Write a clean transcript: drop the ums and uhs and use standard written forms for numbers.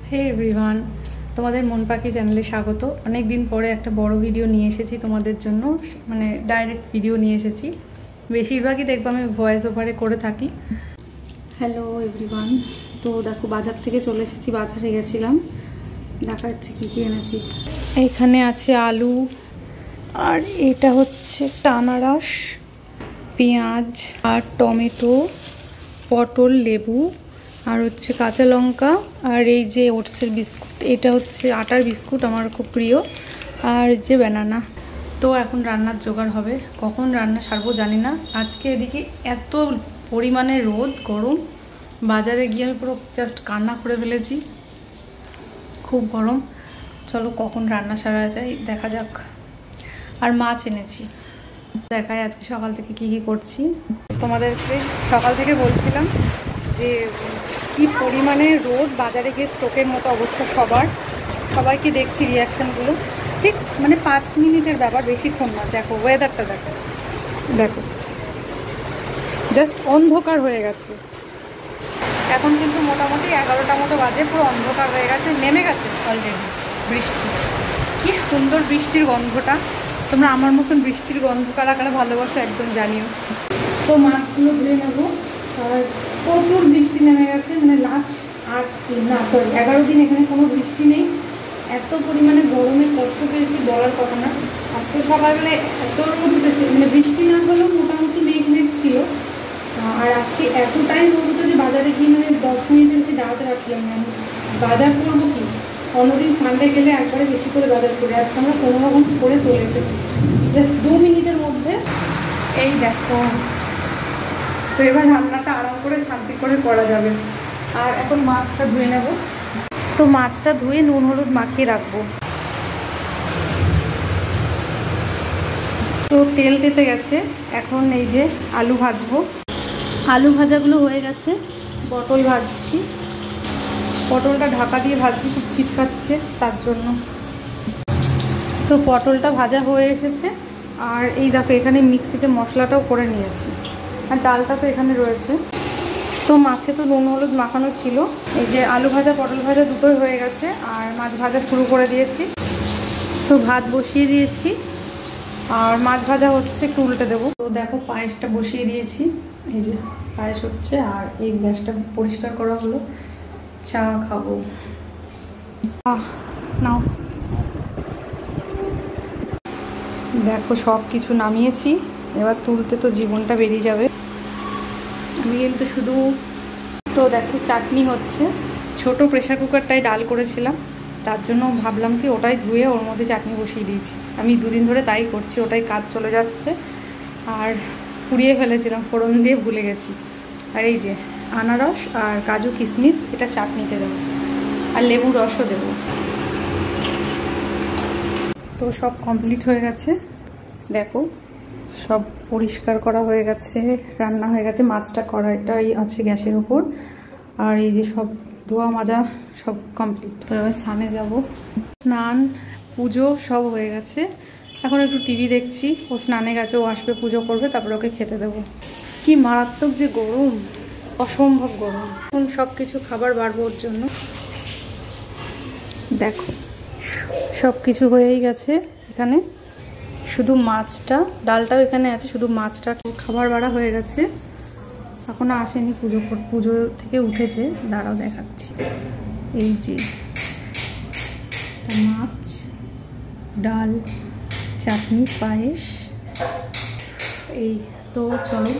হে everyone, তোমাদের মন পাখি চ্যানেলে স্বাগত। অনেক দিন পরে একটা বড় ভিডিও নিয়ে এসেছি তোমাদের জন্য, মানে ডাইরেক্ট ভিডিও নিয়ে এসেছি। বেশিরভাগই দেখবো আমি ভয়েস ওভারে করে থাকি। হ্যালো এভরিওয়ান, তো দেখো বাজার থেকে চলে এসেছি, বাজারে গেছিলাম, দেখা যাচ্ছে কী কী এনেছি। এখানে আছে আলু, আর এটা হচ্ছে আনারস, পেঁয়াজ আর টমেটো, পটল, লেবু, আর হচ্ছে কাঁচা লঙ্কা, আর এই যে ওটসের বিস্কুট, এটা হচ্ছে আটার বিস্কুট, আমার খুব প্রিয়, আর যে ব্যানানা। তো এখন রান্নার জোগাড় হবে, কখন রান্না সারবো জানি না। আজকে এদিকে এত পরিমাণে রোদ, গরম, বাজারে গিয়ে আমি পুরো জাস্ট কান্না করে ফেলেছি, খুব গরম। চলো কখন রান্না সারা যায় দেখা যাক। আর মাছ এনেছি, দেখায় আজকে সকাল থেকে কি কি করছি তোমাদেরকে। সকাল থেকে বলছিলাম যে কি পরিমাণে রোদ, বাজারে গিয়ে স্ট্রোকের মতো অবস্থা সবাইকে দেখছি রিয়াকশানগুলো, ঠিক মানে 5 মিনিটের ব্যাপার, বেশিক্ষণ না। দেখো ওয়েদারটা, দেখো জাস্ট অন্ধকার হয়ে গেছে। এখন কিন্তু মোটামুটি 11টা মতো বাজে, পুরো অন্ধকার হয়ে গেছে, নেমে গেছে অলরেডি বৃষ্টি। কি সুন্দর বৃষ্টির গন্ধটা। তোমরা আমার মতন বৃষ্টির গন্ধ কারা কারা ভালোবাসো একদম জানিও। তো মাছগুলো ধুয়ে নেবো। আর প্রচুর বৃষ্টি নেমে গেছে, মানে লাস্ট 11 দিন এখানে কোনো বৃষ্টি নেই। এত পরিমাণে গরমে কষ্ট পেয়েছি বলার কথা না। আজকে সকালবেলা এত রোদ উঠেছে, মানে বৃষ্টি না হলেও মোটামুটি মেঘ ছিল। আর আজকে এতটাই রোদ উঠেছে, বাজারে গিয়ে মানে 10 মিনিটের মধ্যে দাঁড়াতে পারছিলাম না। আমি বাজার করবো কি, অন্যদিন সানডে গেলে একবারে বেশি করে বাজার করি, আজকে আমরা কোনো রকম করে চলে এসেছি জাস্ট 2 মিনিটের মধ্যে। এই দেখো, তো এবার রান্নাটা আরাম করে শান্তি করে করা যাবে। আর এখন মাছটা ধুয়ে নেব। তো মাছটা ধুয়ে নুন হলুদ মাখিয়ে রাখবো। তো তেল তেতে গেছে, এখন এই যে আলু ভাজবো। আলু ভাজাগুলো হয়ে গেছে, পটল ভাজছি। পটলটা ঢাকা দিয়ে ভাজছি, খুব ছিটকাচ্ছে তার জন্য। তো পটলটা ভাজা হয়ে এসেছে। আর এই দেখো এখানে মিক্সিতে মশলাটাও করে নিয়েছি, আর ডালটা তো এখানে রয়েছে। তো মাছে তো নুন হলুদ মাখানো ছিল। এই যে আলু ভাজা পটল ভাজা দুটোই হয়ে গেছে, আর মাছ ভাজা শুরু করে দিয়েছি। তো ভাত বসিয়ে দিয়েছি, আর মাছ ভাজা হচ্ছে, একটু উল্টে দেবো। তো দেখো পায়েসটা বসিয়ে দিয়েছি, এই যে পায়েস হচ্ছে। আর এই গ্যাসটা পরিষ্কার করা হলো, চা খাবো। নাও, দেখো সব কিছু নামিয়েছি, এবার তুলতে তো জীবনটা বেরিয়ে যাবে। আমি কিন্তু শুধু, তো দেখো চাটনি হচ্ছে। ছোট প্রেশার কুকারটাই ডাল করেছিলাম, তার জন্য ভাবলাম কি ওটাই ধুয়ে ওর মধ্যে চাটনি বসিয়ে দিয়েছি। আমি 2 দিন ধরে তাই করছি, ওটাই কাজ চলে যাচ্ছে। আর পুড়িয়ে ফেলেছিলাম ফোড়ন দিয়ে, ভুলে গেছি। আর এই যে আনারস আর কাজু কিশমিশ, এটা চাটনিতে দেবো, আর লেবু রসও দেবো। তো সব কমপ্লিট হয়ে গেছে, দেখো সব পরিষ্কার করা হয়ে গেছে, রান্না হয়ে গেছে। মাছটা কড়াইটাই আছে গ্যাসের উপর, আর এই যে সব ধোয়া মাজা সব কমপ্লিট। তো এবার স্নানে যাব। স্নান পুজো সব হয়ে গেছে, এখন একটু টিভি দেখছি। ও স্নানে গেছে, ও আসবে, পুজো করবে, তারপরে ওকে খেতে দেবো। কি মারাত্মক যে গরম, অসম্ভব গরম। এখন সব কিছু খাবার বাড়বো ওর জন্য। দেখো সব কিছু হয়েই গেছে এখানে, শুধু মাছটা, ডালটাও এখানে আছে, শুধু মাছটা খাবার বাড়া হয়ে গেছে। এখনো আসেনি, পুজো থেকে উঠেছে, দাঁড়াও দেখাচ্ছি। এই যে মাছ, ডাল, চাটনি, পায়েস, এই তো চলো